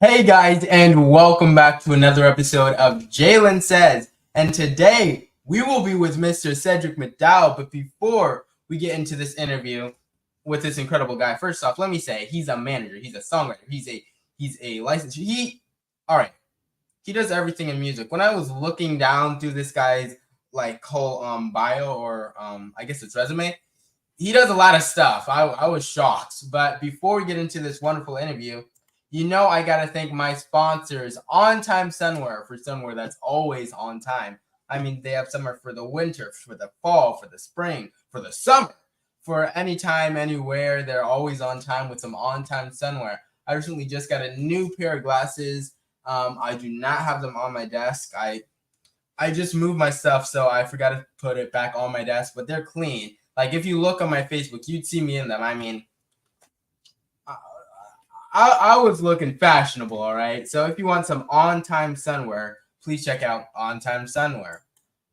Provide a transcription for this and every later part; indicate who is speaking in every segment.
Speaker 1: Hey guys, and welcome back to another episode of Jalen Says. And today we will be with Mr. Cedrick Mcdowell. But before we get into this interview with this incredible guy, first off, let me say he's a manager, he's a songwriter, he's a licensed. He does everything in music. When I was looking down through this guy's whole bio or I guess it's resume, he does a lot of stuff. I was shocked. But before we get into this wonderful interview, I got to thank my sponsors, On Time Sunwear, for sunwear that's always on time. I mean, they have summer for the winter, for the fall, for the spring, for the summer, for any time, anywhere. They're always on time with some On Time Sunwear. I recently just got a new pair of glasses. I do not have them on my desk. I just moved my stuff, so I forgot to put it back on my desk, but they're clean. Like, if you look on my Facebook, you'd see me in them. I mean, I was looking fashionable, all right? So if you want some on-time sunwear, please check out On Time Sunwear.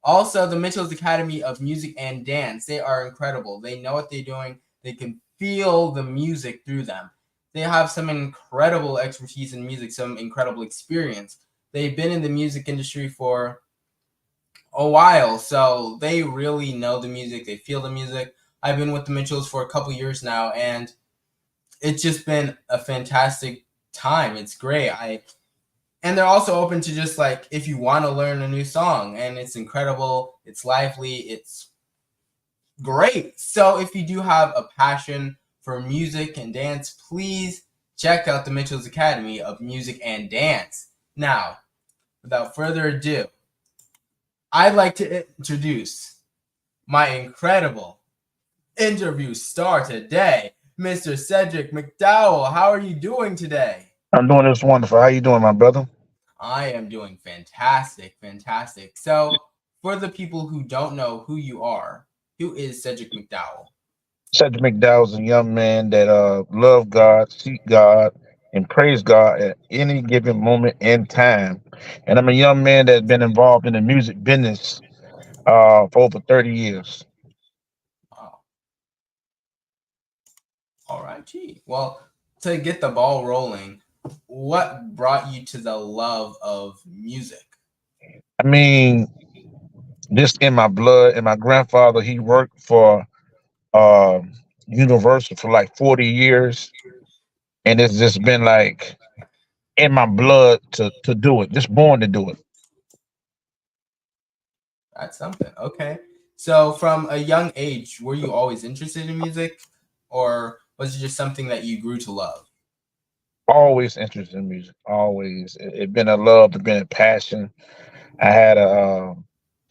Speaker 1: Also, the Mitchell's Academy of Music and Dance. They are incredible. They know what they're doing. They can feel the music through them. They have some incredible expertise in music, some incredible experience. They've been in the music industry for a while, so they really know the music. They feel the music. I've been with the Mitchells for a couple years now, and it's just been a fantastic time. It's great. And they're also open to just if you want to learn a new song, and it's incredible, it's lively, it's great. So if you do have a passion for music and dance, please check out the Mitchell's Academy of Music and Dance. Now, without further ado, I'd like to introduce my incredible interview star today, Mr. Cedrick Mcdowell. How are you doing today?
Speaker 2: I'm doing this wonderful. How you doing, my brother?
Speaker 1: I am doing fantastic, fantastic. So, for the people who don't know who you are, who is Cedrick Mcdowell?
Speaker 2: Cedrick McDowell is a young man that love God, seek God, and praise God at any given moment in time. And I'm a young man that's been involved in the music business for over 30 years.
Speaker 1: Oh, all right, gee. Well, to get the ball rolling, what brought you to the love of music?
Speaker 2: I mean, this in my blood. And my grandfather, he worked for uh, Universal for like 40 years. And it's just been like in my blood to do it, just born to do it.
Speaker 1: That's something. Okay. So, from a young age, were you always interested in music, or was it just something that you grew to love?
Speaker 2: Always interested in music. Always. It been a love, it been a passion. I had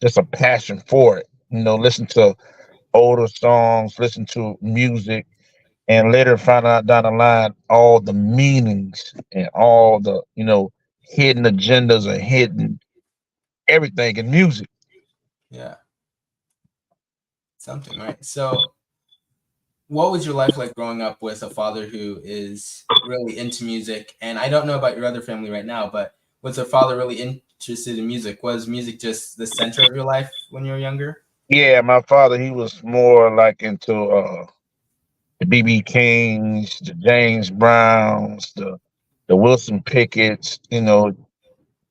Speaker 2: just a passion for it. Listen to older songs, listen to music, and later find out down the line all the meanings and all the hidden agendas and hidden everything in music.
Speaker 1: Yeah, something, right? So, what was your life like growing up with a father who is really into music? And I don't know about your other family right now, but was your father really interested in music? Was music just the center of your life when you were younger?
Speaker 2: Yeah, my father, he was more like into the BB Kings, the James Browns, the Wilson Pickett's,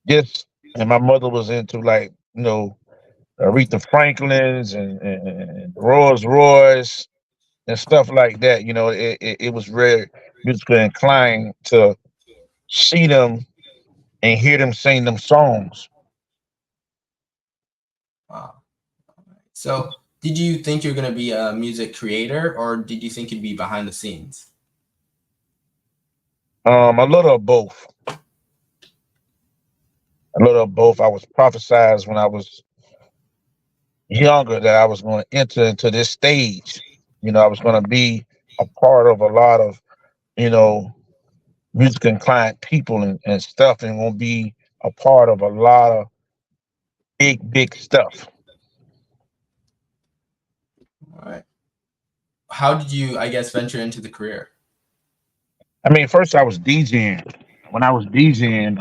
Speaker 2: just and my mother was into like Aretha Franklin's and Rolls Royce and stuff like that. It was very musically inclined to see them and hear them sing them songs.
Speaker 1: Wow. So, did you think you're going to be a music creator, or did you think you'd be behind the scenes?
Speaker 2: A little of both. A little of both. I was prophesized when I was younger that I was going to enter into this stage. I was going to be a part of a lot of, you know, music inclined people and stuff, and going to be a part of a lot of big stuff.
Speaker 1: All right. How did you, I guess, venture into the career?
Speaker 2: I mean, first I was DJing. When I was DJing,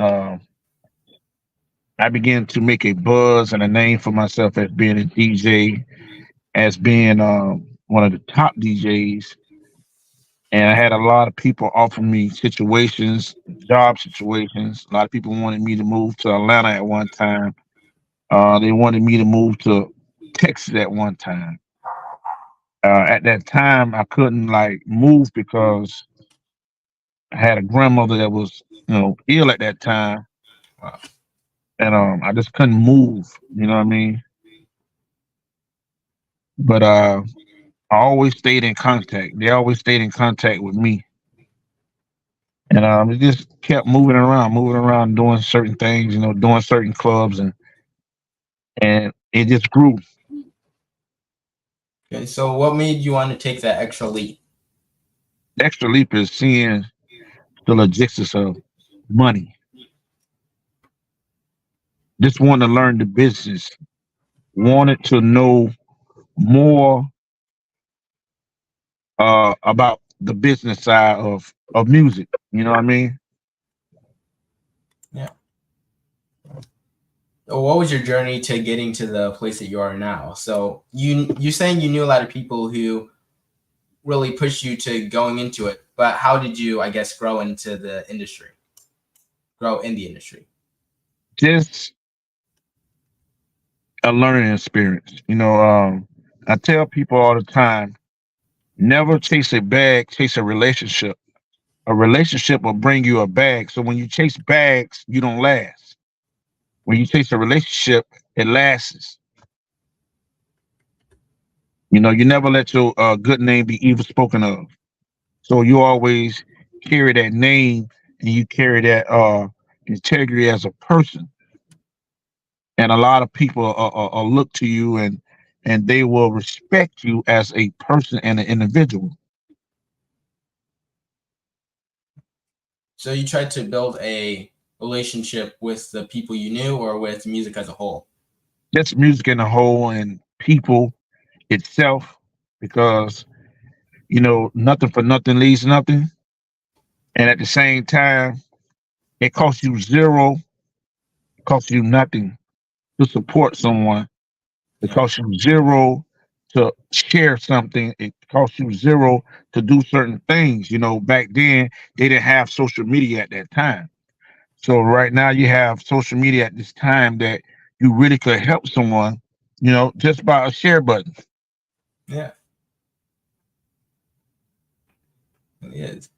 Speaker 2: I began to make a buzz and a name for myself as being a DJ, as being one of the top DJs. And I had a lot of people offer me situations, job situations. A lot of people wanted me to move to Atlanta at one time. They wanted me to move to Texas at one time. At that time, I couldn't like move because I had a grandmother that was, ill at that time,
Speaker 1: Wow.
Speaker 2: and I just couldn't move. You know what I mean? But I always stayed in contact. They always stayed in contact with me, and it just kept moving around, doing certain things. Doing certain clubs, and it just grew.
Speaker 1: Okay, so what made you want to take that extra leap?
Speaker 2: The extra leap is seeing the logistics of money. Just wanted to learn the business. Wanted to know more about the business side of music. You know what I mean?
Speaker 1: Yeah. So what was your journey to getting to the place that you are now? So you saying you knew a lot of people who really pushed you to going into it, but how did you, I guess, grow into the industry? Grow in the industry?
Speaker 2: Just a learning experience. I tell people all the time, never chase a bag, chase a relationship. A relationship will bring you a bag. So when you chase bags, you don't last. When you chase a relationship, it lasts. You never let your good name be evil spoken of. So you always carry that name and you carry that integrity as a person. And a lot of people look to you and they will respect you as a person and an individual.
Speaker 1: So you tried to build a relationship with the people you knew or with music as a whole?
Speaker 2: Just music in a whole and people itself, because nothing for nothing leaves nothing. And at the same time, it costs you zero, costs you nothing to support someone. It
Speaker 1: Yeah.
Speaker 2: costs you zero to share something. It costs you zero to do certain things. Back then they didn't have social media at that time. So right now you have social media at this time that you really could help someone, just by a share button.
Speaker 1: Yeah, it is.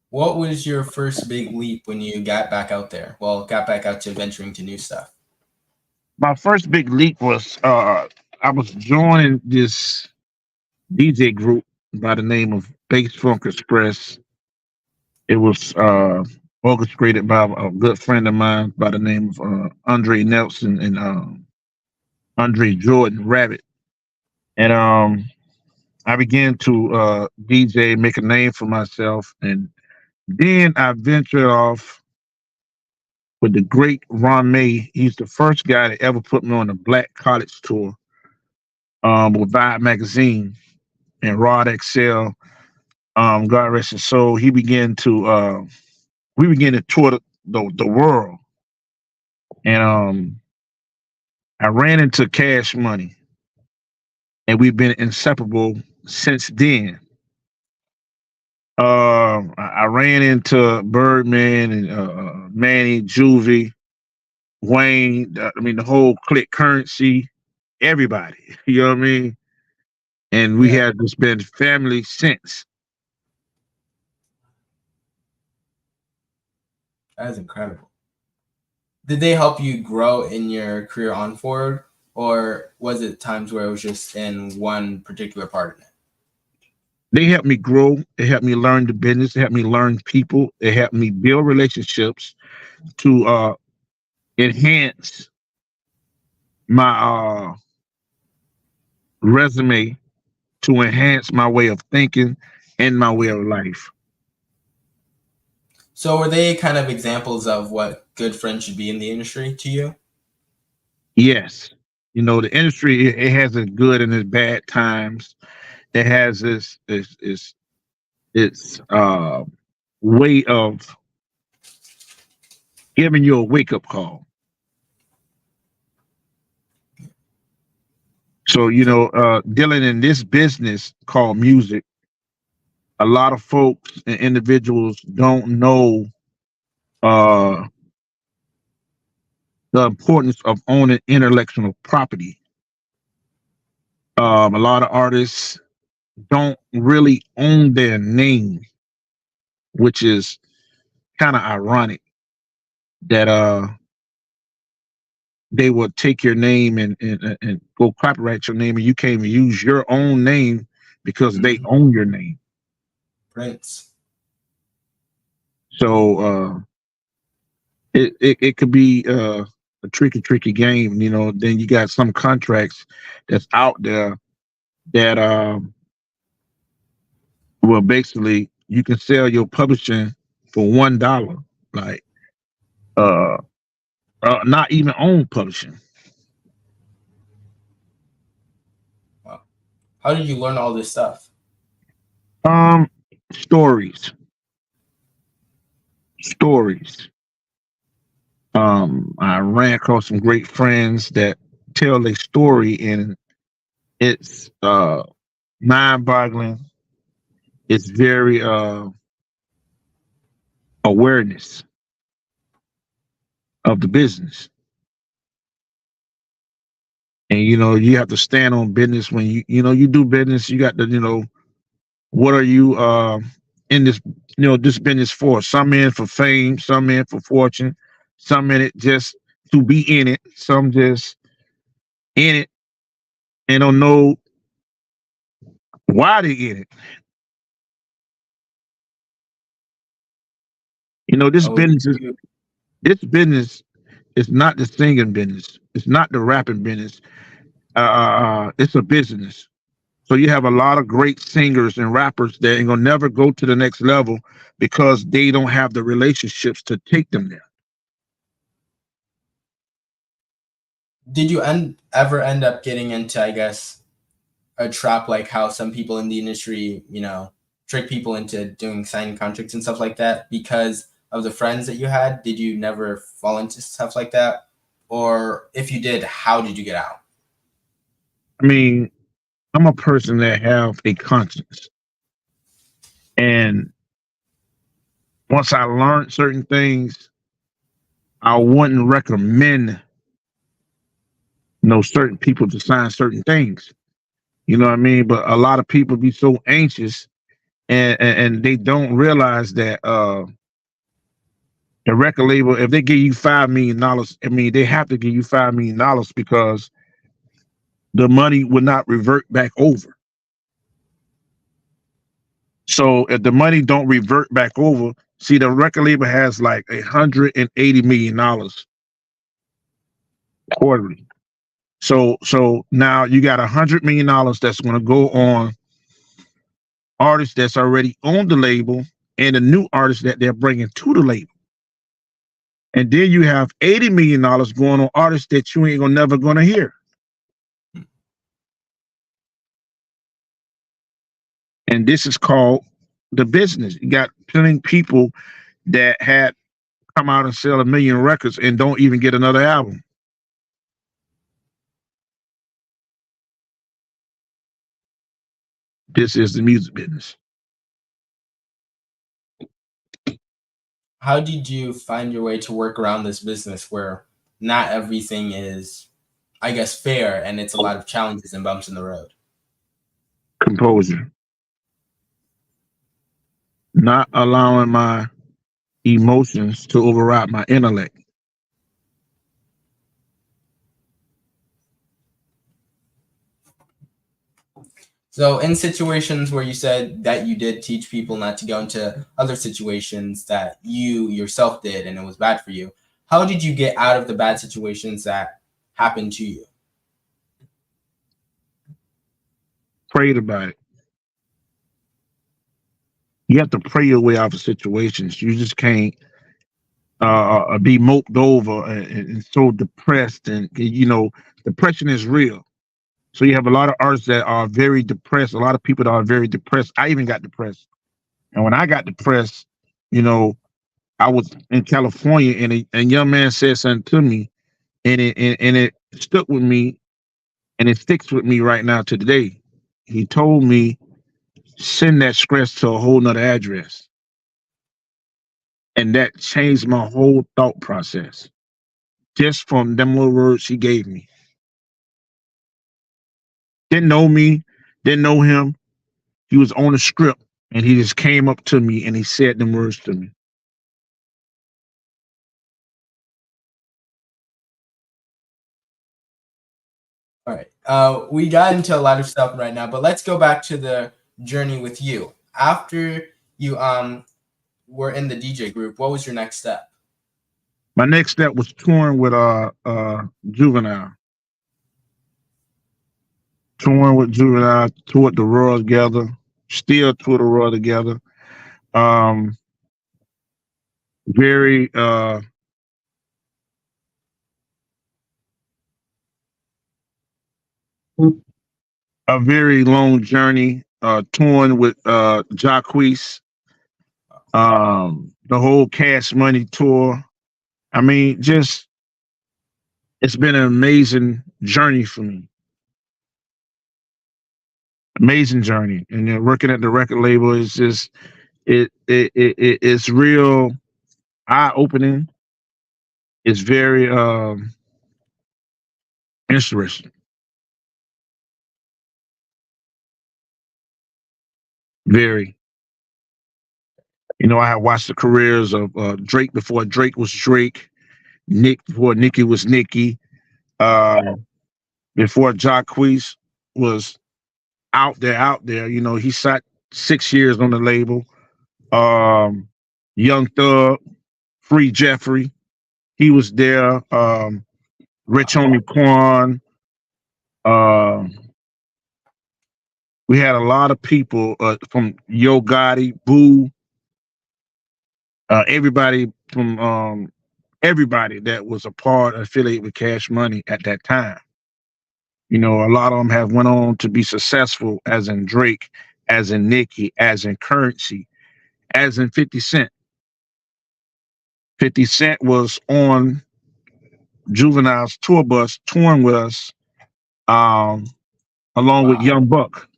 Speaker 1: What was your first big leap when you got back out there? Well, got back out to venturing to new stuff.
Speaker 2: My first big leap was I was joining this DJ group by the name of Bass Funk Express. It was orchestrated by a good friend of mine by the name of Andre Nelson and Andre Jordan Rabbit. And I began to DJ, make a name for myself. And then I ventured off with the great Ron May. He's the first guy that ever put me on a black college tour with Vibe Magazine and Rod XL. God rest his soul. We began to tour the world. And I ran into Cash Money, and we've been inseparable since then. I ran into Birdman and Manny, Juvie, Wayne. I mean, the whole click currency, everybody. You know what I mean? And we
Speaker 1: Yeah,
Speaker 2: have just been family since.
Speaker 1: that is incredible. Did they help you grow in your career on forward, or was it times where it was just in one particular part of it?
Speaker 2: They helped me grow. They helped me learn the business. They helped me learn people. They helped me build relationships to enhance my resume, to enhance my way of thinking and my way of life.
Speaker 1: So were they kind of examples of what good friends should be in the industry to you?
Speaker 2: Yes. The industry, it has its good and its bad times. It has its way of giving you a wake up call. So,
Speaker 1: So
Speaker 2: dealing in this business called music, a lot of folks and individuals don't know uh, the importance of owning intellectual property. A lot of artists don't really own their name, which is kind of ironic that they will take your name and go copyright your name, and you can't even use your own name because they
Speaker 1: Mhm.
Speaker 2: own your name.
Speaker 1: Prince.
Speaker 2: So it could be a tricky game. You know, then you got some contracts that's out there that well, basically you can sell your publishing for $1, like uh, not even own publishing.
Speaker 1: Wow. How did you learn all this stuff?
Speaker 2: Um, stories, stories. I ran across some great friends that tell a story, and it's mind-boggling. It's very awareness of the business. And you know, you have to stand on business when you do business. You got to, what are you in this, this business for? Some in for fame, some in for fortune, some in it just to be in it, some just in it and don't know why they in it. You know,
Speaker 1: Oh, did you?
Speaker 2: this business is not the singing business. It's not the rapping business. It's a business. So you have a lot of great singers and rappers that ain't gonna never go to the next level because they don't have the relationships to take them there.
Speaker 1: Did you ever end up getting into, I guess, a trap like how some people in the industry, trick people into doing signing contracts and stuff like that because of the friends that you had? Did you never fall into stuff like that? Or if you did, how did you get out?
Speaker 2: I mean, I'm a person that have a conscience, and once I learned certain things, I wouldn't recommend certain people to sign certain things. You know what I mean? But a lot of people be so anxious, and they don't realize that the record label, if they give you $5 million, I mean, they have to give you $5 million because the money will not revert back over. So if the money don't revert back over, see, the record label has like $180 million quarterly. So now you got $100 million that's going to go on artists that's already on the label and the new artists that they're bringing to the label. And then you have $80 million going on artists that you ain't gonna never gonna hear. And this is called the business. You got plenty of people that had come out and sell 1 million records and don't even get another album. This is the music business.
Speaker 1: How did you find your way to work around this business where not everything is, I guess, fair and it's a lot of challenges and bumps in the road?
Speaker 2: Composure. Not allowing my emotions to override my intellect.
Speaker 1: So, in situations where you said that you did teach people not to go into other situations that you yourself did and it was bad for you, how did you get out of the bad situations that happened to you?
Speaker 2: Prayed about it. You have to pray your way out of situations. You just can't be moped over and so depressed. And, depression is real. So you have a lot of artists that are very depressed, a lot of people that are very depressed. I even got depressed. And when I got depressed, you know, I was in California and a young man said something to me and it stuck with me and it sticks with me right now to today. He told me, send that script to a whole nother address. And that changed my whole thought process just from them little words he gave me. Didn't know me, didn't know him. He was on the script and he just came up to me and he said them words to me.
Speaker 1: All right. We got into a lot of stuff right now, but let's go back to the journey with you. After you were in the DJ group, what was your next step?
Speaker 2: My next step was touring with Juvenile. Touring with Juvenile, toured the world together, still tour the world together. Very a very long journey, touring with Jacquees, the whole Cash Money tour. I mean, just it's been an amazing journey for me. Amazing journey. And then working at the record label is just it's real eye-opening. It's very interesting. Very. You know, I have watched the careers of Drake before Drake was Drake, Nick before Nicki was Nicki, before Jacquees was out there. You know, he sat 6 years on the label. Young Thug, Free Jeffrey, he was there. Rich Homie Quan. We had a lot of people from Yo Gotti, Boo, everybody from everybody that was a part affiliated with Cash Money at that time. You know, a lot of them have went on to be successful, as in Drake, as in Nicki, as in Currency, as in 50 Cent. 50 Cent was on Juvenile's tour bus touring with us, along with Young Buck.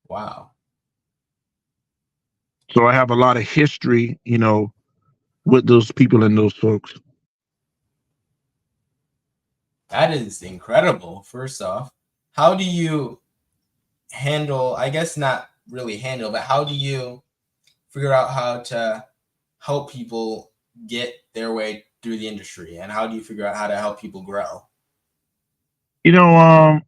Speaker 1: Wow.
Speaker 2: So I have a lot of history, you know, with those people and those folks.
Speaker 1: That is incredible. First off, how do you handle, I guess not really handle, but how do you figure out how to help people get their way through the industry? And how do you figure out how to help people grow?
Speaker 2: You know,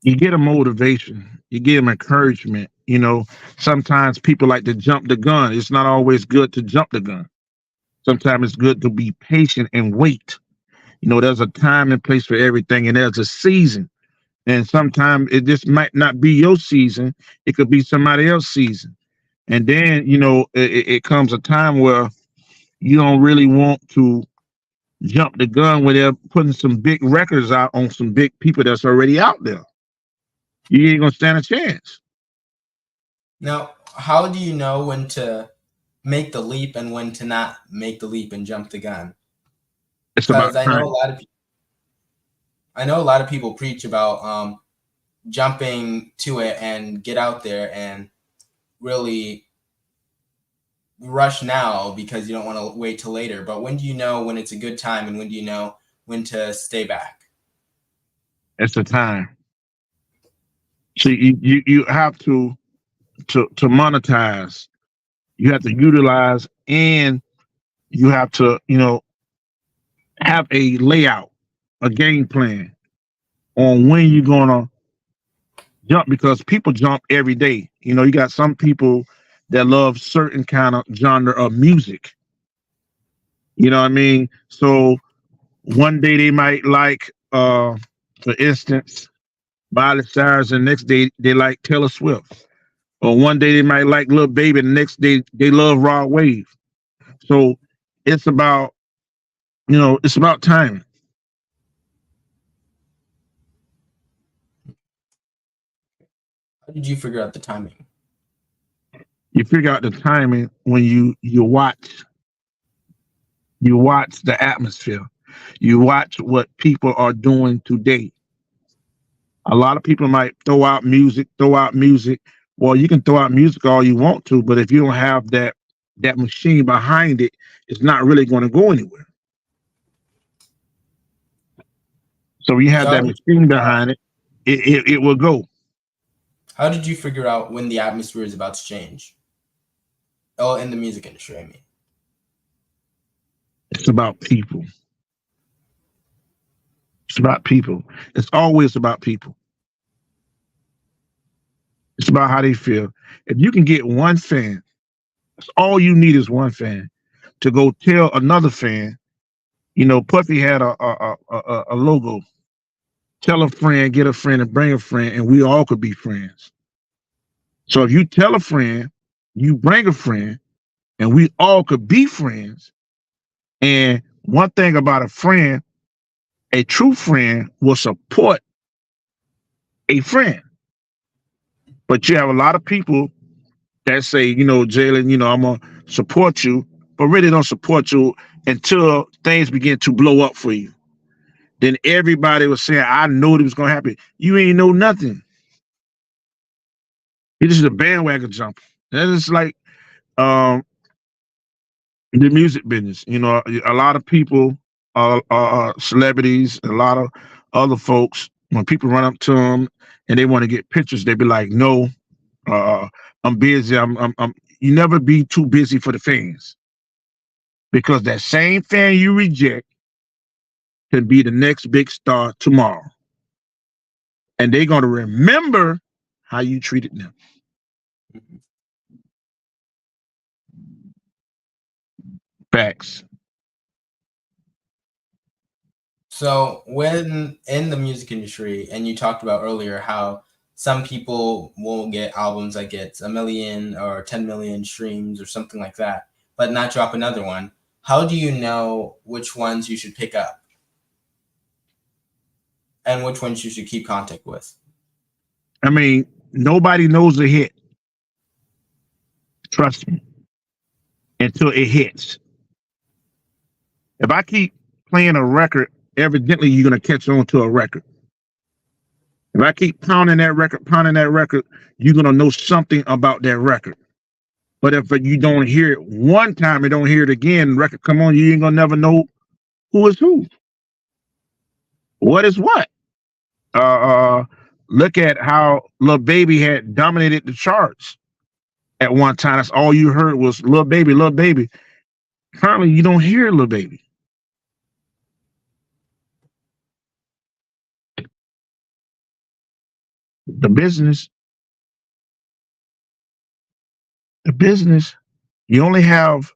Speaker 2: you get a motivation, you get them encouragement. You know, sometimes people like to jump the gun. It's not always good to jump the gun. Sometimes it's good to be patient and wait. You know, there's a time and place for everything, and there's a season. And sometimes it just might not be your season. It could be somebody else's season. And then, you know, it comes a time where you don't really want to jump the gun when they're putting some big records out on some big people that's already out there. You ain't gonna stand a chance.
Speaker 1: Now, how do you know when to make the leap and when to not make the leap and jump the gun?
Speaker 2: It's about
Speaker 1: Because
Speaker 2: time.
Speaker 1: I know a lot of people preach about jumping to it and get out there and really rush now because you don't want to wait till later. But when do you know when it's a good time and when do you know when to stay back?
Speaker 2: It's the time. So you have to monetize. You have to utilize, and you have to, you know, have a layout, a game plan on when you're gonna jump, because people jump every day. You know, you got some people that love certain kind of genre of music. You know what I mean? So one day they might like, for instance, Miley Cyrus, and the next day they like Taylor Swift. Or one day they might like Lil Baby, and the next day they love Rod Wave. So it's about, you know, it's about timing.
Speaker 1: How did you figure out the timing?
Speaker 2: You figure out the timing when you watch the atmosphere. You watch what people are doing today. A lot of people might throw out music, Well, you can throw out music all you want to, but if you don't have that machine behind it, it's not really going to go anywhere. So you have
Speaker 1: So
Speaker 2: that machine behind it, it will go.
Speaker 1: how did you figure out when the atmosphere is about to change? Oh, in the music industry, I mean.
Speaker 2: It's about people. It's about people. It's always about people. It's about how they feel. If you can get one fan, that's all you need is one fan to go tell another fan. You know, Puffy had a logo. Tell a friend, get a friend, and bring a friend, and we all could be friends. So if you tell a friend, you bring a friend, and we all could be friends. And one thing about a friend, a true friend will support a friend. But you have a lot of people that say, you know, Jalen, you know, I'm gonna support you, but really don't support you until things begin to blow up for you. Then everybody was saying, I know it was gonna happen. You ain't know nothing. You're just a bandwagon jumper. That is like um, the music business. You know, a lot of people, celebrities, a lot of other folks, when people run up to them and they want to get pictures, they be like, no, uh, I'm busy. I'm. You never be too busy for the fans because that same fan you reject can be the next big star tomorrow, and they're gonna remember how you treated them. Facts.
Speaker 1: So when in the music industry, and you talked about earlier how some people will get albums that gets 1 million or 10 million streams or something like that, but not drop another one. How do you know which ones you should pick up and which ones you should keep contact with?
Speaker 2: I mean, nobody knows a hit. Trust me, until it hits. If I keep playing a record, evidently you're gonna catch on to a record. If I keep pounding that record, you're gonna know something about that record. But if you don't hear it one time and don't hear it again, record come on, you ain't gonna never know who is who. What is what? Uh, uh Look at how Lil Baby had dominated the charts at one time. That's all you heard was Lil Baby, Lil Baby. Currently, you don't hear Lil Baby. The business, the business. You only have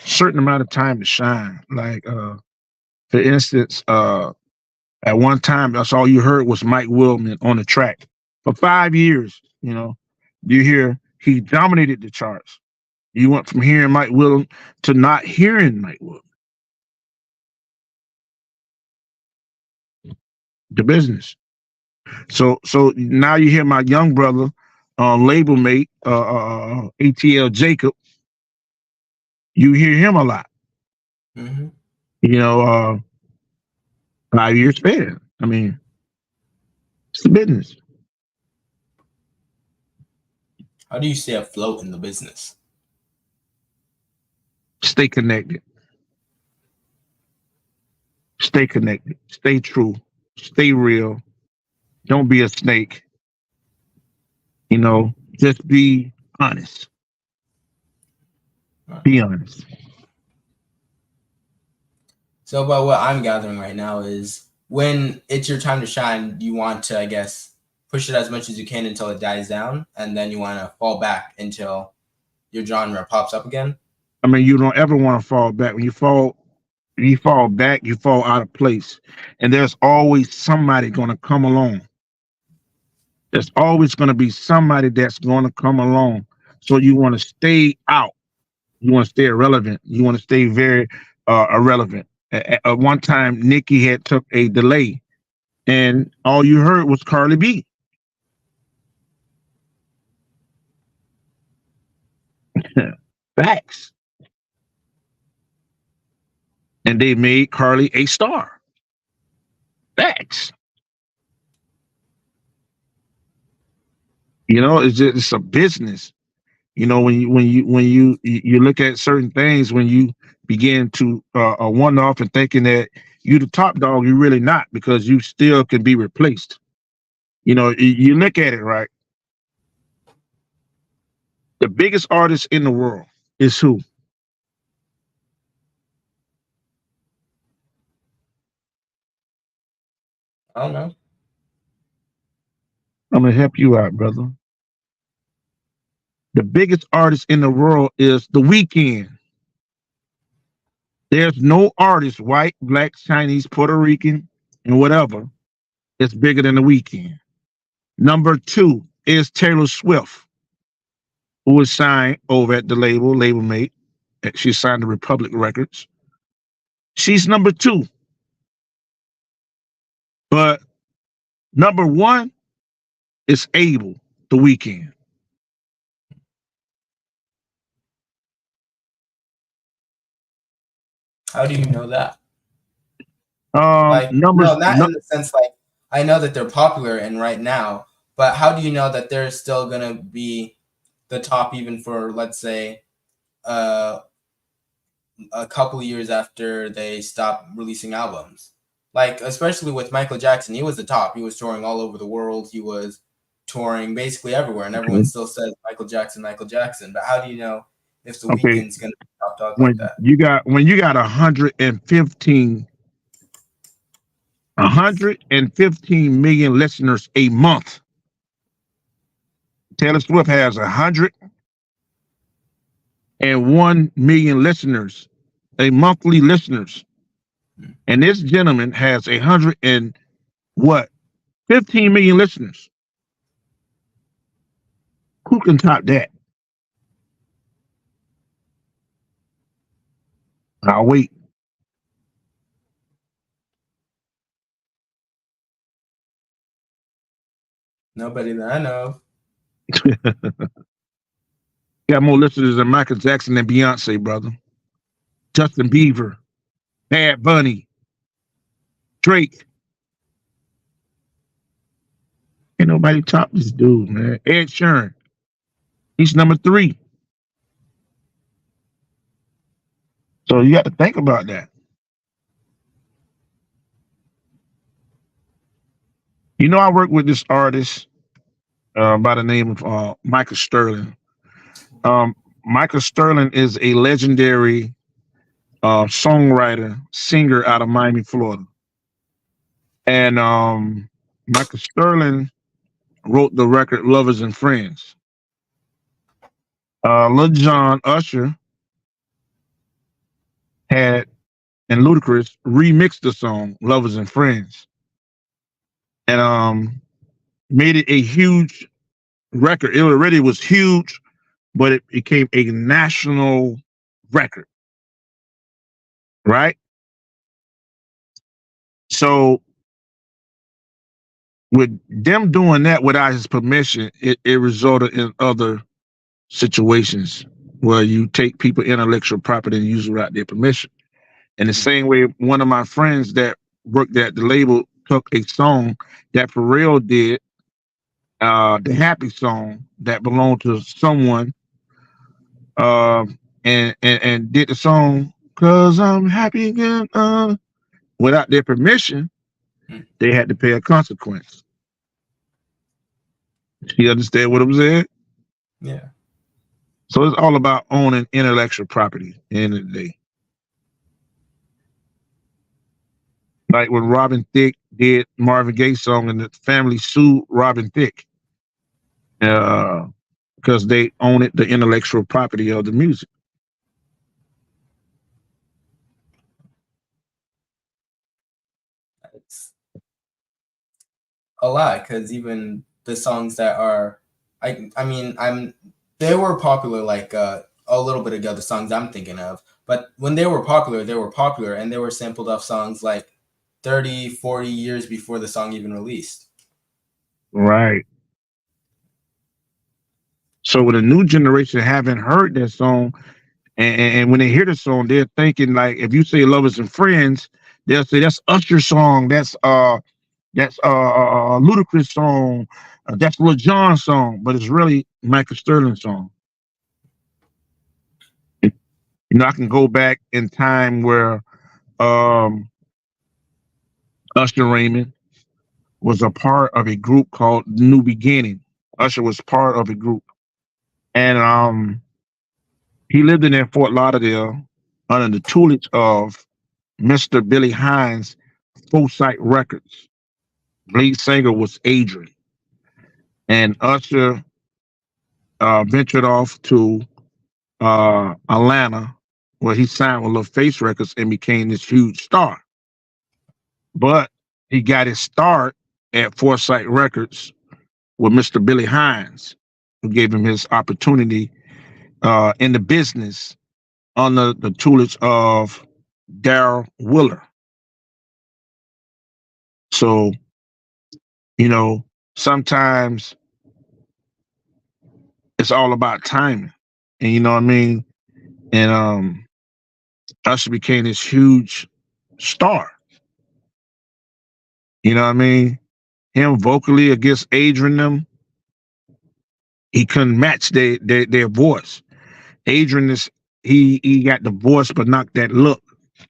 Speaker 2: a certain amount of time to shine. Like, for instance, at one time, that's all you heard was Mike Willman on the track for 5 years. You know, you hear he dominated the charts. You went from hearing Mike Willem to not hearing Mike Willem. The business. So now you hear my young brother, label mate, ATL Jacob. You hear him a lot.
Speaker 1: Mm-hmm.
Speaker 2: You know, 5 years span. I mean, it's the business.
Speaker 1: How do you stay afloat in the business?
Speaker 2: Stay connected. Stay connected. Stay true. Stay real. Don't be a snake. You know, just be honest. Be honest.
Speaker 1: So, but what I'm gathering right now is when it's your time to shine, you want to, I guess, push it as much as you can until it dies down, and then you want to fall back until your genre pops up again.
Speaker 2: I mean, you don't ever want to fall back. When you fall back, you fall out of place. And there's always somebody going to come along. There's always going to be somebody that's going to come along. So you want to stay out. You want to stay irrelevant. You want to stay very irrelevant. At one time, Nicki had took a delay, and all you heard was Carly B. Facts. And they made Carly a star. Facts. It's a business. When you look at certain things, when you begin to wonder off and thinking that you the top dog, you're really not, because you still can be replaced. You look at it, right. The biggest artist in the world is who?
Speaker 1: I don't know.
Speaker 2: I'm gonna help you out, brother. The biggest artist in the world is The Weeknd. There's no artist, white, black, Chinese, Puerto Rican, and whatever, that's bigger than The Weeknd. Number two is Taylor Swift, who was signed over at the label mate. She signed to Republic Records. She's number two. But number one is Abel, The Weeknd.
Speaker 1: How do you know that?
Speaker 2: Numbers.
Speaker 1: No, not in the sense I know that they're popular and right now, but how do you know that they're still gonna be the top even for, let's say, uh, a couple of years after they stop releasing albums? Especially with Michael Jackson, he was the top. He was touring all over the world. He was touring basically everywhere, and everyone still says Michael Jackson, Michael Jackson. But how do you know if The Weeknd's gonna be top dog like that?
Speaker 2: When you got 115 million listeners a month. Taylor Swift has 101 million listeners, monthly listeners. And this gentleman has 15 million listeners. Who can top that? I'll wait.
Speaker 1: Nobody that I know of.
Speaker 2: Got more listeners than Michael Jackson and Beyonce, brother. Justin Bieber, Bad Bunny, Drake. Ain't nobody top this dude, man. Ed Sheeran. He's number 3. So you got to think about that. I work with this artist by the name of Michael Sterling. Michael Sterling is a legendary songwriter, singer out of Miami, Florida. And Michael Sterling wrote the record Lovers and Friends. Lil Jon Usher had, and Ludacris, remixed the song Lovers and Friends. And made it a huge record. It already was huge, but it became a national record. Right? So with them doing that without his permission, it resulted in other situations where you take people intellectual property and use it without their permission. In the same way, one of my friends that worked at the label took a song that Pharrell did, the Happy song that belonged to someone, and did the song "Cause I'm Happy Again," without their permission. They had to pay a consequence. You understand what I'm saying?
Speaker 1: Yeah.
Speaker 2: So it's all about owning intellectual property at the end of the day. Like when Robin Thicke did Marvin Gaye's song and the family sued Robin Thicke because they own it, the intellectual property of the music.
Speaker 1: It's a lot, because even the songs that are, they were popular a little bit ago, the songs I'm thinking of, but when they were popular and they were sampled off songs like 30, 40 years before the song even released.
Speaker 2: Right. So with a new generation haven't heard that song, and when they hear the song, they're thinking, like, if you say Lovers and Friends, they'll say that's Usher's song, that's That's Ludacris song. That's Lil Jon song, but it's really Michael Sterling song. You know, I can go back in time where um, Usher Raymond was a part of a group called New Beginning. Usher was part of a group, and he lived in Fort Lauderdale under the tutelage of Mr. Billy Hines, Foresight Records. Lead singer was Adrian, and Usher ventured off to Atlanta, where he signed with LaFace Records and became this huge star. But he got his start at Foresight Records with Mr. Billy Hines, who gave him his opportunity in the business under the tutelage of Darryl Willer. So, you know, sometimes it's all about timing. And you know what I mean? And Usher became this huge star. You know what I mean? Him vocally against Adrian them, he couldn't match their voice. Adrian is he got the voice but not that look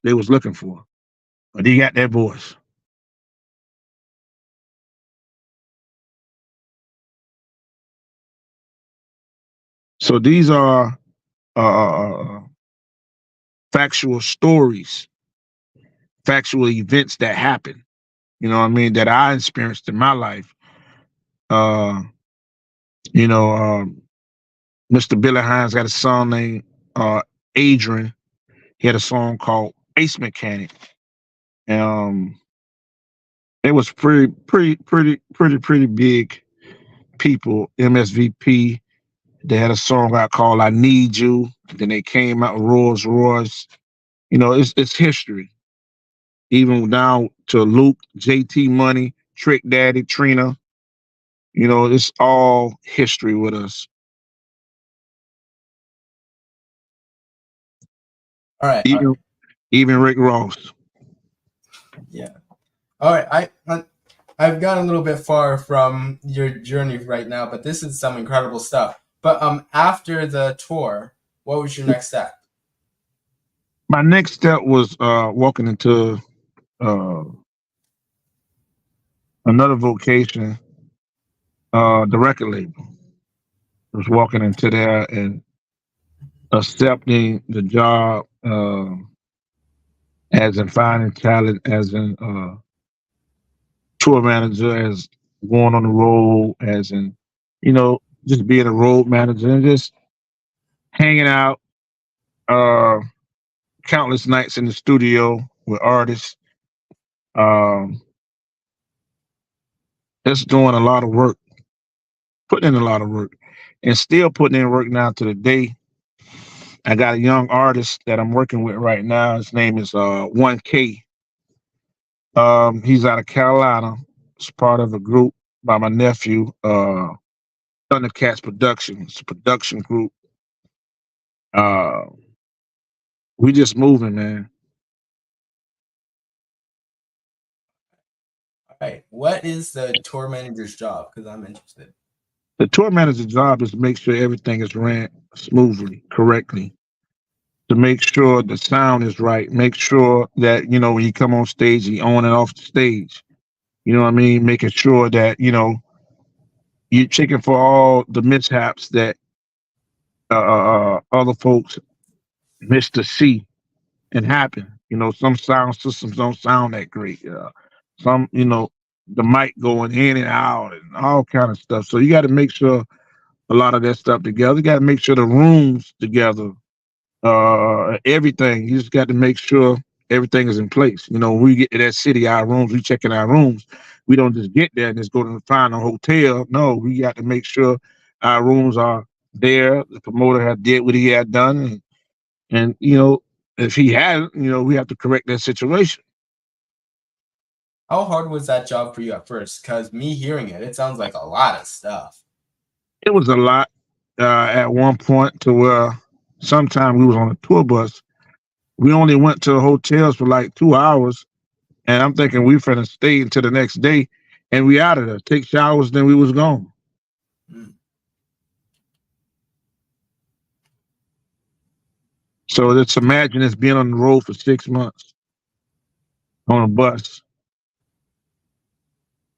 Speaker 2: they was looking for. But he got that voice. So these are factual stories, factual events that happen. You know what I mean? That I experienced in my life. Uh, you know, Mr. Billy Hines got a song named Adrian. He had a song called Ace Mechanic. Um, it was pretty big people. MSVP. They had a song out called "I Need You." Then they came out with Rolls Royce. You know, it's history. Even down to Luke, JT Money, Trick Daddy, Trina. You know, it's all history with us.
Speaker 1: All right.
Speaker 2: Even Rick Ross.
Speaker 1: Yeah. All right. I've gone a little bit far from your journey right now, but this is some incredible stuff. But after the tour, what was your next step?
Speaker 2: My next step was walking into uh, another vocation, the record label. I was walking into there and accepting the job as in finding talent, as in tour manager, as going on the road, as in, you know, just being a road manager and just hanging out uh, countless nights in the studio with artists. Um, just doing a lot of work, putting in a lot of work, and still putting in work now to the day. I got a young artist that I'm working with right now. His name is 1K. He's out of Carolina. It's part of a group by my nephew, Thundercats Production. It's a production group. Uh, we just moving, man.
Speaker 1: All right. What is the tour manager's job? Because I'm interested.
Speaker 2: The tour manager's job is to make sure everything is ran smoothly, correctly. To make sure the sound is right. Make sure that, you know, when you come on stage, you on and off the stage. You know what I mean? Making sure that, you know, you're checking for all the mishaps that other folks miss to see and happen. You know, some sound systems don't sound that great. Some, you know, the mic going in and out and all kind of stuff. So you got to make sure a lot of that stuff together. You got to make sure the rooms together. Everything. You just got to make sure everything is in place. You know, when we get to that city, our rooms, we check in our rooms. We don't just get there and just go to find a hotel. No, we got to make sure our rooms are there. The promoter had did what he had done, and you know, if he hadn't, you know, we have to correct that situation.
Speaker 1: How hard was that job for you at first? Because me hearing it, it sounds like a lot of stuff.
Speaker 2: It was a lot at one point to where sometime we was on a tour bus. We only went to hotels for like 2 hours, And I'm thinking we finna stay until the next day, and we out of there. Take showers, then we was gone.
Speaker 1: Mm.
Speaker 2: So let's imagine it's being on the road for 6 months on a bus.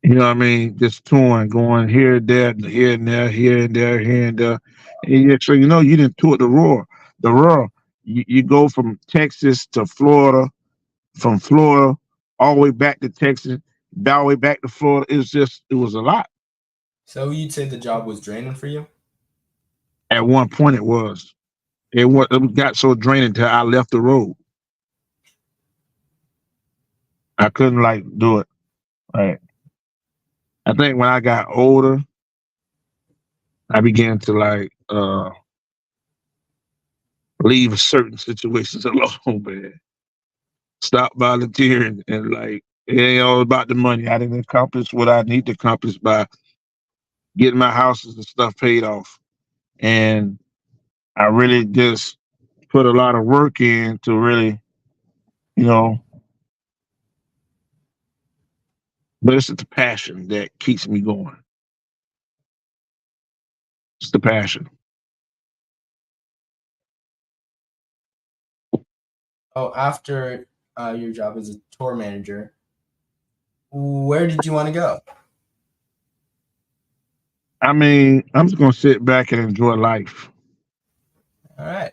Speaker 2: You know what I mean? Just touring, going here, there, here and there, here and there, here and there. So you know you didn't tour the roar. The roar. You go from Texas to Florida, from Florida all the way back to Texas, all the way back to Florida. It was a lot.
Speaker 1: So you'd say the job was draining for you?
Speaker 2: At one point it was. It got so draining until I left the road. I couldn't like do it. Right. I think when I got older, I began to like leave certain situations alone, man. Stop volunteering and like it ain't all about the money. I didn't accomplish what I need to accomplish by getting my houses and stuff paid off. And I really just put a lot of work in to really, you know, but it's the passion that keeps me going. It's the passion.
Speaker 1: Oh, after your job as a tour manager, where did you want to go?
Speaker 2: I mean, I'm just gonna sit back and enjoy life.
Speaker 1: All right.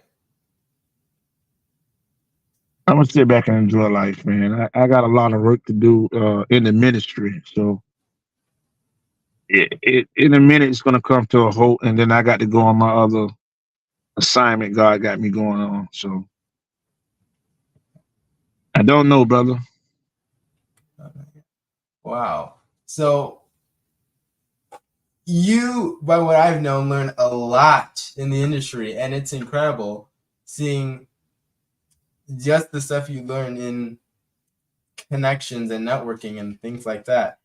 Speaker 2: I'm gonna sit back and enjoy life, man. I got a lot of work to do in the ministry, so in a minute it's gonna come to a halt, and then I got to go on my other assignment God got me going on. So I don't know, brother.
Speaker 1: Wow. So you, by what I've known, learn a lot in the industry, and it's incredible seeing just the stuff you learn in connections and networking and things like that.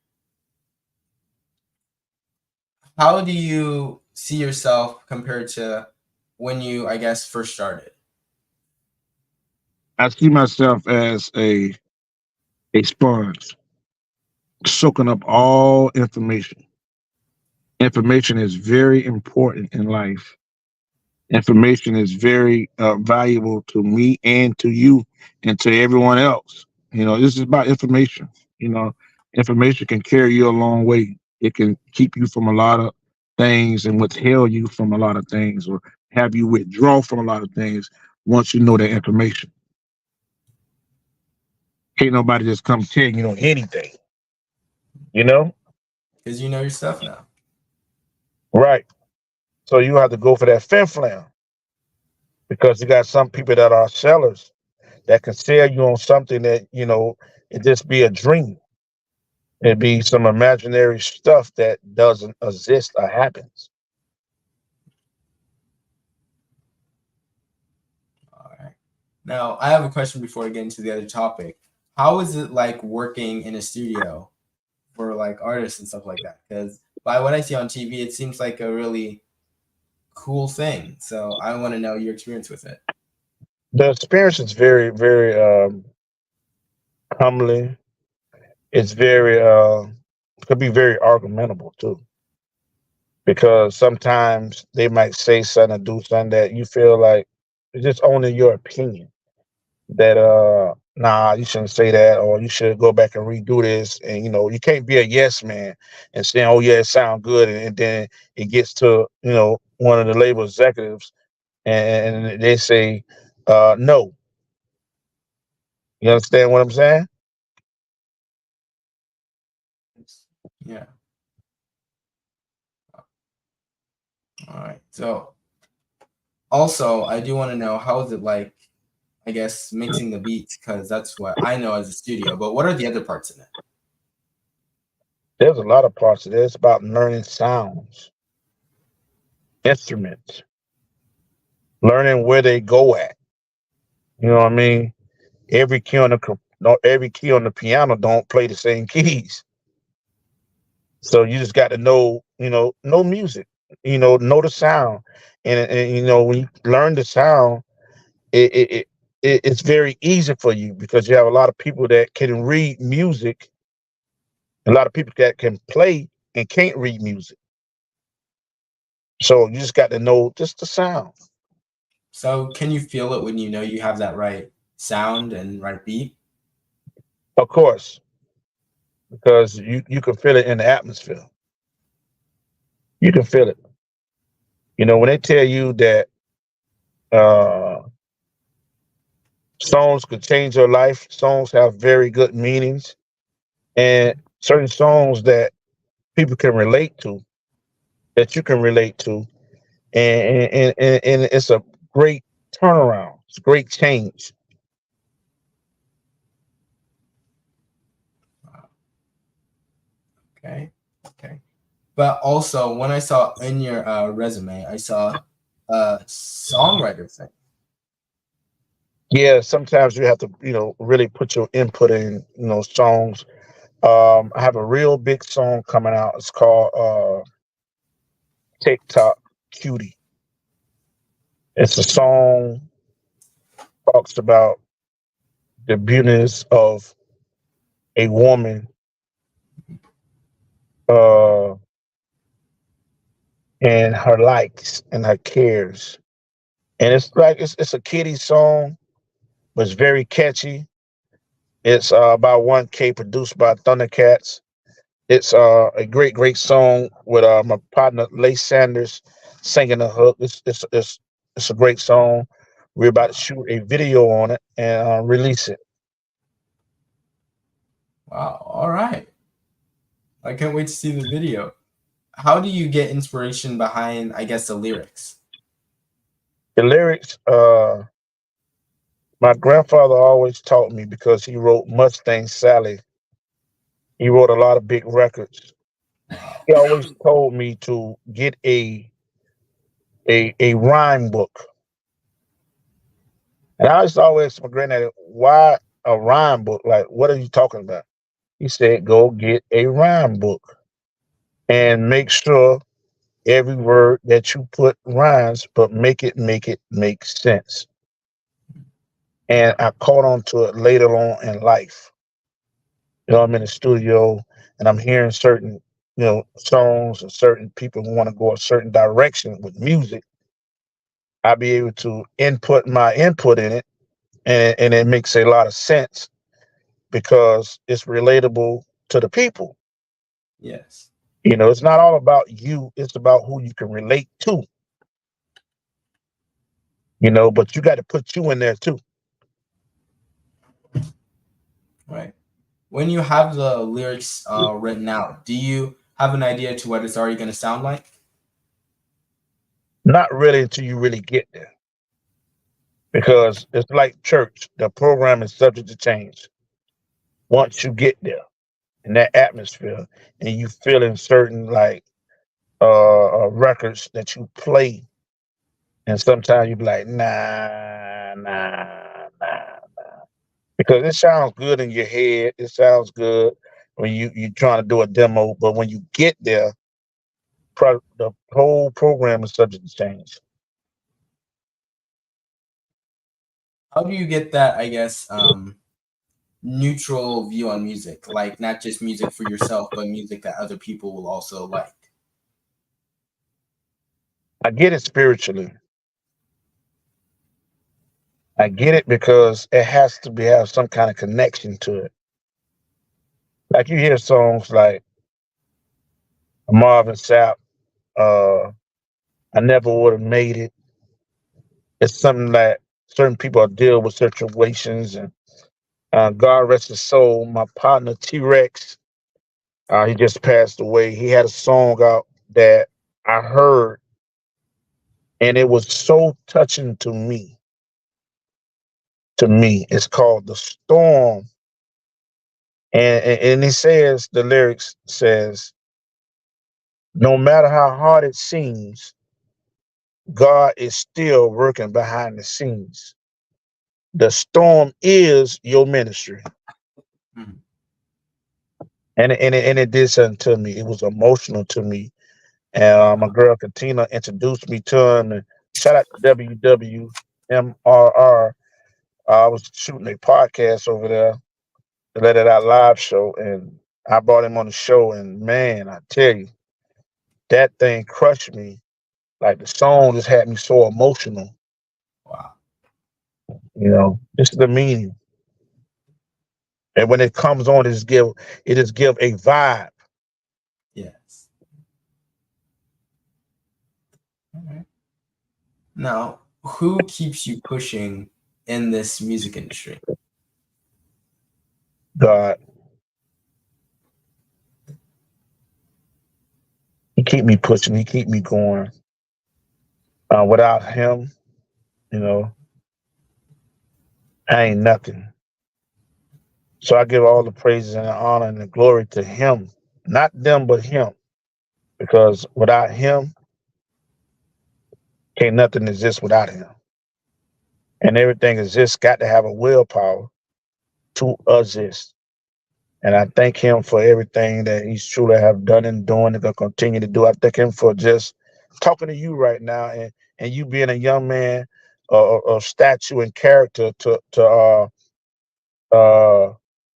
Speaker 1: How do you see yourself compared to when you, I guess, first started?
Speaker 2: I see myself as a sponge, soaking up all information. Information is very important in life. Information is very valuable to me and to you and to everyone else. You know, this is about information. You know, information can carry you a long way. It can keep you from a lot of things and withhold you from a lot of things or have you withdraw from a lot of things once you know that information. Can't nobody just come tell you know anything, you know?
Speaker 1: Because you know your stuff now.
Speaker 2: Right. So you have to go for that flim because you got some people that are sellers that can sell you on something that, you know, it just be a dream. It be some imaginary stuff that doesn't exist or happens.
Speaker 1: All right. Now, I have a question before I get into the other topic. How is it like working in a studio for like artists and stuff like that? Because by what I see on TV, it seems like a really cool thing. So I want to know your experience with it.
Speaker 2: The experience is very, very humbling. It's very could be very argumentable too. Because sometimes they might say something or do something that you feel like it's just only your opinion. That nah, you shouldn't say that, or you should go back and redo this. And you know, you can't be a yes man and saying, oh yeah, it sounds good, and then it gets to, you know, one of the label executives and they say no. You understand what I'm saying?
Speaker 1: Yeah. All right. So also, I do want to know how is it like, I guess, mixing the beats because that's what I know as a studio. But what are the other parts in it?
Speaker 2: There's a lot of parts of this about learning sounds, instruments, learning where they go at. You know what I mean? Every key on the no, every key on the piano don't play the same keys. So you just got to know music, know the sound, and you know when you learn the sound, it it's very easy for you because you have a lot of people that can read music, a lot of people that can play and can't read music. So you just got to know just the sound.
Speaker 1: So can you feel it when you know you have that right sound and right beat?
Speaker 2: Of course, because you can feel it in the atmosphere. You can feel it. You know, when they tell you that uh, songs could change your life, songs have very good meanings, and certain songs that people can relate to, that you can relate to, and it's a great turnaround. It's a great change.
Speaker 1: Okay. Okay. But also, when I saw in your resume, I saw a songwriter thing.
Speaker 2: Yeah, sometimes you have to, really put your input in, songs. I have a real big song coming out. It's called TikTok Cutie. It's a song talks about the beautiness of a woman uh and her likes and her cares. And it's like it's a kiddie song, but it's very catchy. It's about 1K produced by Thundercats. It's a great song with my partner Lace Sanders singing the hook. It's a great song. We're about to shoot a video on it and release it.
Speaker 1: Wow. All right. I can't wait to see the video. How do you get inspiration behind, I guess, the lyrics?
Speaker 2: The lyrics, my grandfather always taught me because he wrote Mustang Sally. He wrote a lot of big records.
Speaker 1: Wow.
Speaker 2: He always told me to get a rhyme book. And I used to always ask my granddaddy, why a rhyme book? Like, what are you talking about? He said, go get a rhyme book and make sure every word that you put rhymes, but make it make sense. And I caught on to it later on in life. I'm in the studio and I'm hearing certain, songs and certain people who want to go a certain direction with music. I'll be able to input my input in it, and it makes a lot of sense because it's relatable to the people.
Speaker 1: Yes.
Speaker 2: It's not all about you, it's about who you can relate to, but you got to put you in there too.
Speaker 1: Right. When you have the lyrics written out, do you have an idea to what it's already going to sound like?
Speaker 2: Not really until you really get there because it's like church. The program is subject to change once you get there in that atmosphere and you feeling certain like records that you play, and sometimes you be like, nah, because it sounds good in your head. It sounds good when you trying to do a demo, but when you get there, the whole program is subject to change.
Speaker 1: How do you get that, I guess, neutral view on music? Like, not just music for yourself, but music that other people will also like?
Speaker 2: I get it spiritually. I get it because it has to be have some kind of connection to it. Like you hear songs like Marvin Sapp, uh, I never would have made it. It's something that certain people deal with situations, and God rest his soul. My partner T Rex, he just passed away. He had a song out that I heard, and it was so touching to me. To me, it's called "The Storm," and he says the lyrics says, "No matter how hard it seems, God is still working behind the scenes. The storm is your ministry."
Speaker 1: Mhm.
Speaker 2: And it did something to me. It was emotional to me. And my girl Katina introduced me to him. And shout out to WWMRR. I was shooting a podcast over there, to Let It Out live show, and I brought him on the show, and man, I tell you, that thing crushed me. Like the song just had me so emotional.
Speaker 1: Wow.
Speaker 2: This is the meaning. And when it comes on, it just give a vibe.
Speaker 1: Yes. All right. Now, who keeps you pushing in this music industry?
Speaker 2: God, he keep me pushing, he keep me going. Without him, you know, I ain't nothing. So I give all the praises and the honor and the glory to him, not them, but him. Because without him, can't nothing exist without him. And everything exists got to have a willpower to exist. And I thank him for everything that he's truly have done and doing and gonna continue to do. I thank him for just talking to you right now, and you being a young man of stature and character to uh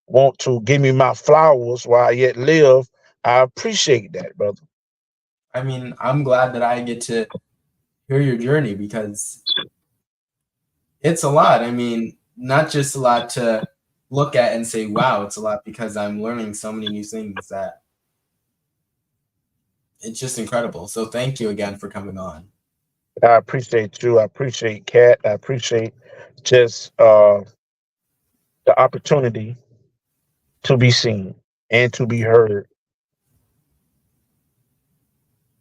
Speaker 2: want to give me my flowers while I yet live. I appreciate that, brother.
Speaker 1: I mean, I'm glad that I get to hear your journey because it's a lot. I mean, not just a lot to look at and say, wow, it's a lot because I'm learning so many new things that it's just incredible. So thank you again for coming on.
Speaker 2: I appreciate you. I appreciate Kat. I appreciate just the opportunity to be seen and to be heard.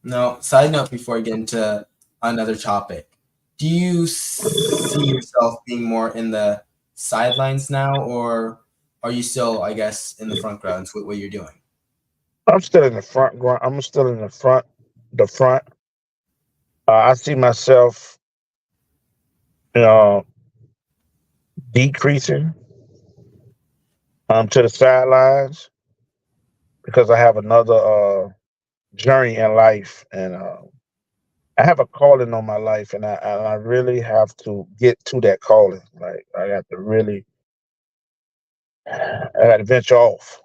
Speaker 1: Now, side note before I get into another topic, do you see yourself being more in the sidelines now, or are you still, I guess, in the front grounds with what you're doing?
Speaker 2: I'm still in the front. I'm still in the front. The front. I see myself, uh, decreasing to the sidelines because I have another journey in life, and I have a calling on my life, and I really have to get to that calling. Like I have to really, I got to venture off.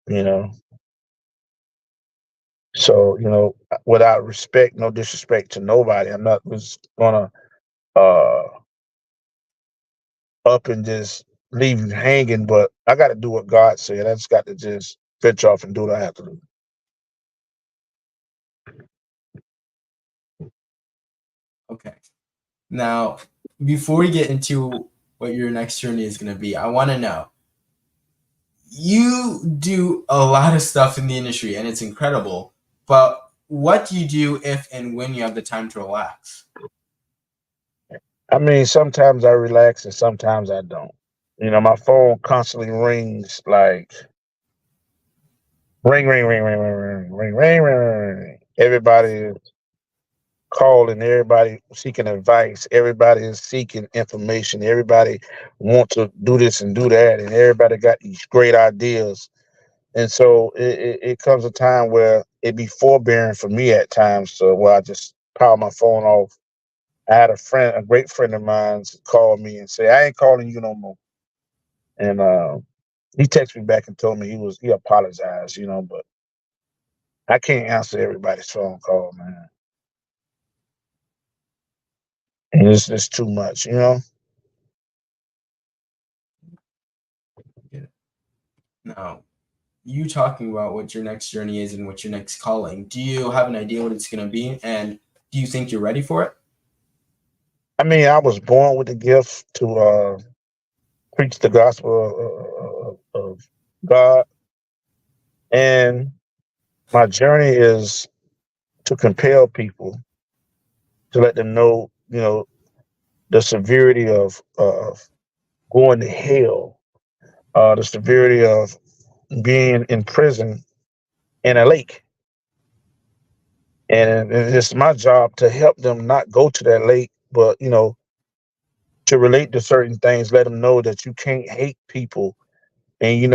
Speaker 2: You know, so without respect, no disrespect to nobody, I'm not just gonna uh up and just leave you hanging. But I got to do what God said. I just got to just venture off and do what I have to do.
Speaker 1: Okay. Now, before we get into what your next journey is going to be, I want to know you do a lot of stuff in the industry and it's incredible, but what do you do if and when you have the time to relax?
Speaker 2: I mean, sometimes I relax and sometimes I don't. My phone constantly rings like ring, ring, ring, ring, ring, ring, ring, ring, ring, ring, ring. Everybody is calling, everybody seeking advice, everybody is seeking information, everybody want to do this and do that, and everybody got these great ideas. And so it comes a time where it be forbearing for me at times, so where I just power my phone off. I had a great friend of mine, call me and say, "I ain't calling you no more." And he texted me back and told me he apologized, but I can't answer everybody's phone call, man. And it's too much.
Speaker 1: Yeah. Now, you talking about what your next journey is and what your next calling, do you have an idea what it's going to be? And do you think you're ready for it?
Speaker 2: I mean, I was born with the gift to preach the gospel of God, and my journey is to compel people to let them know, the severity of going to hell, the severity of being in prison in a lake. And it's my job to help them not go to that lake, but, to relate to certain things, let them know that you can't hate people. And, you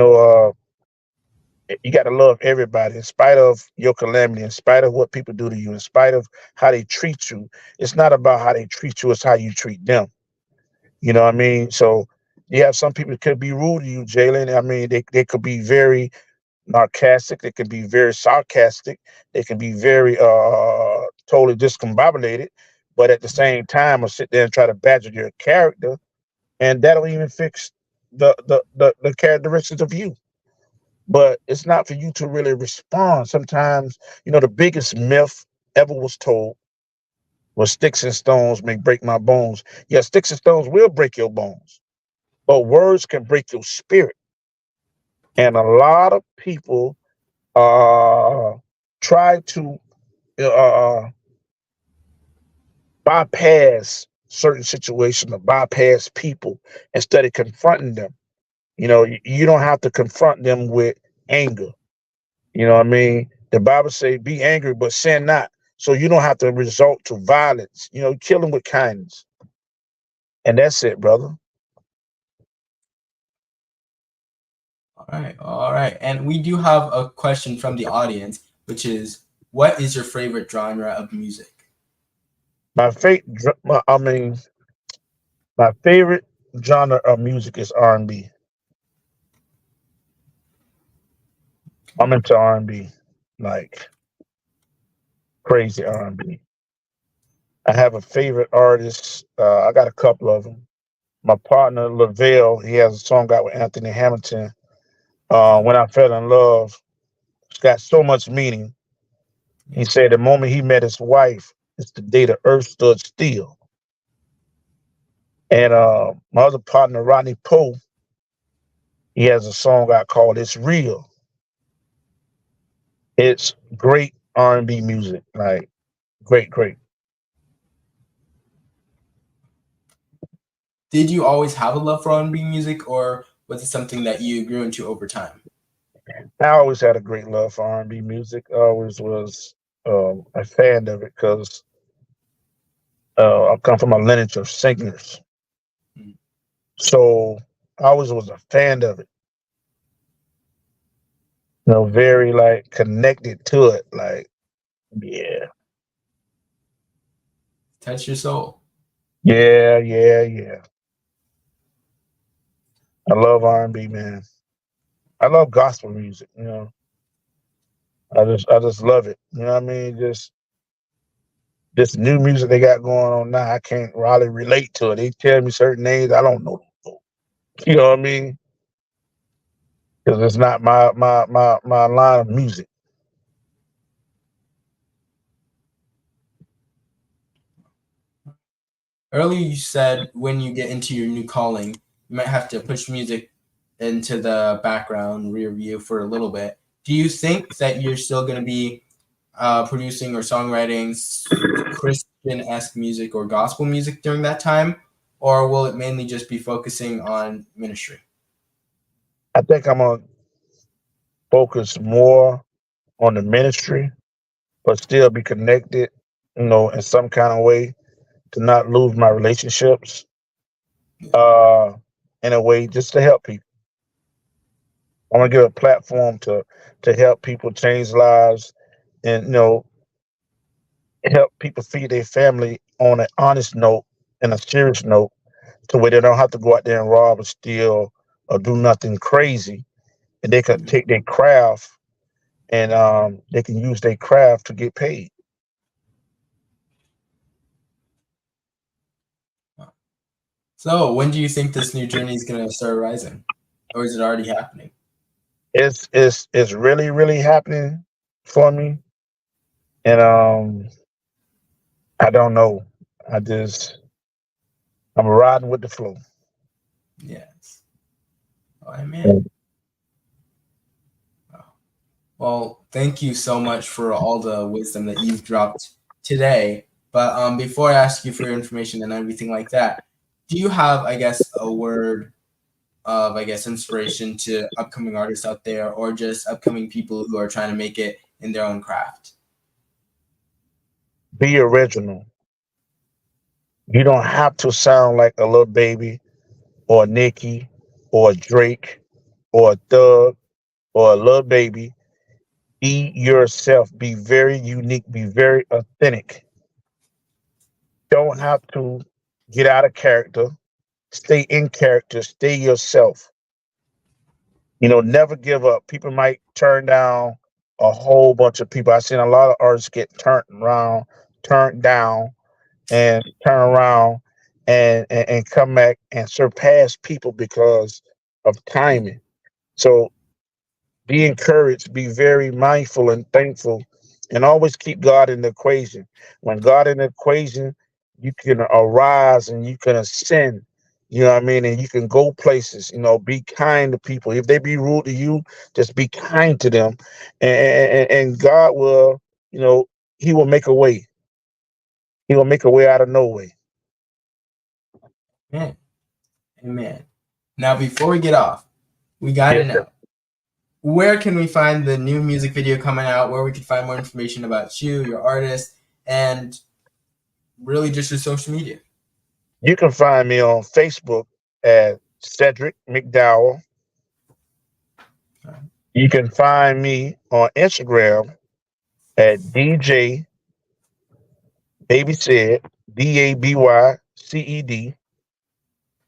Speaker 2: got to love everybody in spite of your calamity, in spite of what people do to you, in spite of how they treat you. It's not about how they treat you, it's how you treat them. You know what I mean? So you have some people that could be rude to you, Jalen. I mean, they could be very narcissistic, they can be very sarcastic, they can be very totally discombobulated, but at the same time will sit there and try to badger your character, and that'll even fix the characteristics of you. But it's not for you to really respond. Sometimes, the biggest myth ever was told was sticks and stones may break my bones. Yeah, sticks and stones will break your bones, but words can break your spirit. And a lot of people uh try to uh bypass certain situations or bypass people instead of confronting them. You don't have to confront them with anger. You know what I mean? The Bible say, "Be angry, but sin not." So you don't have to resort to violence. Kill them with kindness, and that's it, brother.
Speaker 1: All right. And we do have a question from the audience, which is, what is your favorite genre of music?
Speaker 2: My favorite, I mean, my favorite genre of music is R&B. I'm into R&B, like crazy R&B. I have a favorite artist. I got a couple of them. My partner Lavelle, he has a song out with Anthony Hamilton. When I fell in love, it's got so much meaning. He said the moment he met his wife, it's the day the earth stood still. And my other partner Rodney Poe, he has a song out called "It's Real." It's great R&B music, like great, great.
Speaker 1: Did you always have a love for R&B music, or was it something that you grew into over time?
Speaker 2: I always had a great love for R&B music. I always was a fan of it because I come from a lineage of singers.
Speaker 1: Mm.
Speaker 2: So I always was a fan of it. Very like connected to it. Like, yeah,
Speaker 1: Touch your soul.
Speaker 2: yeah, yeah, yeah. I love R&B, man. I love gospel music. I just love it. You know what I mean? Just this new music they got going on now, I can't really relate to it. They tell me certain names I don't know. You know what I mean? Because it's not my line of music.
Speaker 1: Earlier, you said when you get into your new calling, you might have to push music into the background rear view for a little bit. Do you think that you're still going to be producing or songwriting Christian-esque music or gospel music during that time, or will it mainly just be focusing on ministry?
Speaker 2: I think I'm gonna focus more on the ministry, but still be connected, in some kind of way to not lose my relationships. Uh, in a way, just to help people. I want to give a platform to help people change lives, and help people feed their family on an honest note and a serious note, to where they don't have to go out there and rob or steal or do nothing crazy, and they can take their craft, and they can use their craft to get paid.
Speaker 1: So, when do you think this new journey is going to start rising, or is it already happening?
Speaker 2: It's really really happening for me, and I don't know. I just I'm riding with the flow.
Speaker 1: Yes. Oh, amen. Well, thank you so much for all the wisdom that you've dropped today. But before I ask you for your information and everything like that, do you have, I guess, a word of, I guess, inspiration to upcoming artists out there, or just upcoming people who are trying to make it in their own craft?
Speaker 2: Be original. You don't have to sound like a little baby or a Nicki or a Drake or a Thug or a little baby. Be yourself. Be very unique. Be very authentic. Don't have to get out of character. stay in character, stay yourself. You know, never give up. People might turn down a whole bunch of people. I've seen a lot of artists get turned down, and turn around and come back and surpass people because of timing. So be encouraged, be very mindful and thankful, and always keep God in the equation. When God in the equation, you can arise and you can ascend. You know what I mean? And you can go places. You know, be kind to people. If they be rude to you, just be kind to them, and God will, you know, He will make a way. He will make a way out of no way.
Speaker 1: Amen. Amen. Now, before we get off, we got to
Speaker 2: Yes, sir.
Speaker 1: know, where can we find the new music video coming out, where we can find more information about you, your artist, and really just your social media?
Speaker 2: You can find me on Facebook at Cedrick McDowell. You can find me on Instagram at DJ Baby Said, DABYCED.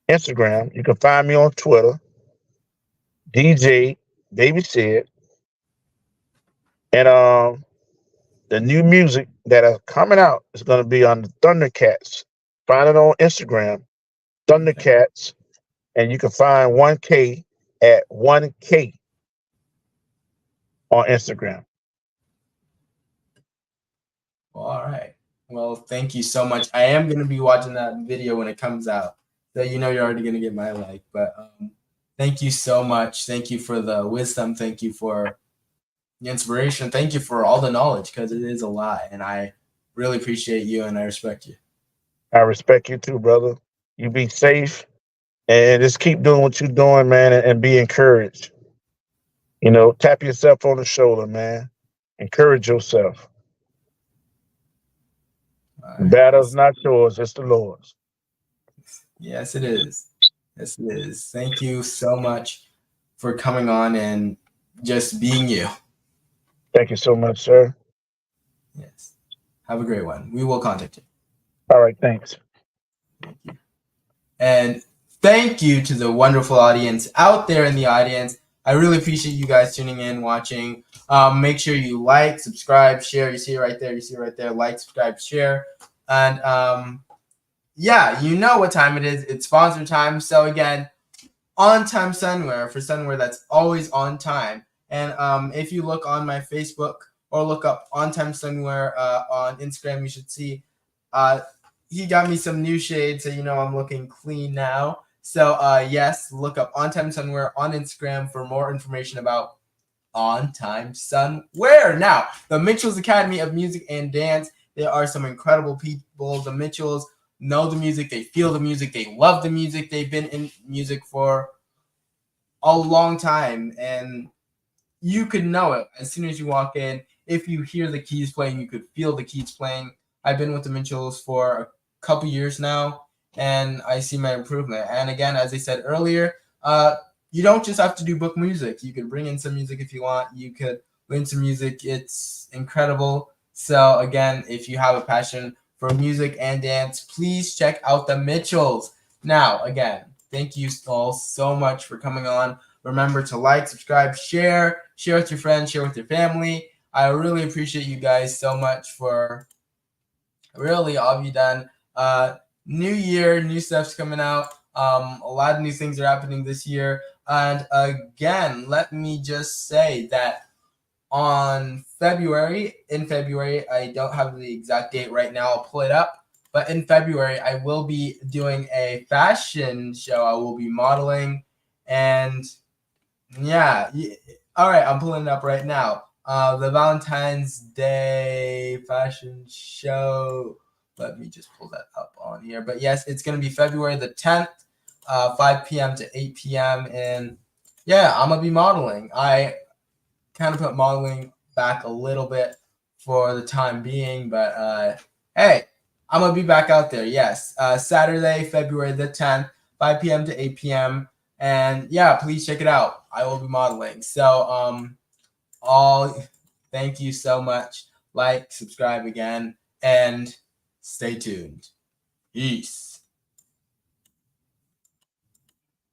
Speaker 2: Instagram. You can find me on Twitter, DJ Baby Said. And the new music that are coming out is going to be on the Thundercats. Find it on Instagram,
Speaker 1: Okay.
Speaker 2: Thundercats, and you can find 1K at 1K on Instagram.
Speaker 1: Well, all right. Well, thank you so much. I am going to be watching that video when it comes out. So you know you're already going to get my like. But thank you so much. Thank you for the wisdom. Thank you for the inspiration. Thank you for all the knowledge, because it is a lot. And I really appreciate you and I respect you.
Speaker 2: I respect you too, brother. You be safe and just keep doing what you're doing, man, and be encouraged. You know, tap yourself on the shoulder, man. Encourage yourself.
Speaker 1: All
Speaker 2: The
Speaker 1: right.
Speaker 2: battle's not yours, it's the Lord's.
Speaker 1: Yes, it is. Yes, it is. Thank you so much for coming on and just being you.
Speaker 2: Thank you so much, sir.
Speaker 1: Yes. Have a great one. We will contact you.
Speaker 2: All right, thanks.
Speaker 1: Thank you. And thank you to the wonderful audience out there in the audience. I really appreciate you guys tuning in, watching. Make sure you like, subscribe, share. You see it right there. You see it right there. Like, subscribe, share. And yeah, you know what time it is. It's sponsor time. So again, on time sunwear, for sunwear that's always on time. And if you look on my Facebook or look up on time sunwear on Instagram, you should see he got me some new shades, so you know I'm looking clean now. So yes, look up on time sunwear on Instagram for more information about on time sunwear. Now, the Mitchell's Academy of Music and Dance, there are some incredible people. The Mitchells know the music, they feel the music, they love the music. They've been in music for a long time, and you could know it as soon as you walk in. If you hear the keys playing, you could feel the keys playing. I've been with the Mitchells for a couple years now, and I see my improvement. And again, as I said earlier, you don't just have to do book music. You could bring in some music if you want. You could learn some music. It's incredible. So again, if you have a passion for music and dance, please check out the Mitchells. Now, again, thank you all so much for coming on. Remember to like, subscribe, share with your friends, share with your family. I really appreciate you guys so much for really all of you done. New year, new stuff's coming out. A lot of new things are happening this year. And again, let me just say that in February, I don't have the exact date right now. I'll pull it up. But in February, I will be doing a fashion show. I will be modeling. And yeah. All right, I'm pulling it up right now. The Valentine's Day fashion show. Let me just pull that up on here. But yes, it's going to be February the 10th, 5 p.m. to 8 p.m. And yeah, I'm going to be modeling. I kind of put modeling back a little bit for the time being. But hey, I'm going to be back out there. Yes, Saturday, February the 10th, 5 p.m. to 8 p.m. And yeah, please check it out. I will be modeling. So all thank you so much. Like, subscribe again, and stay tuned. Peace.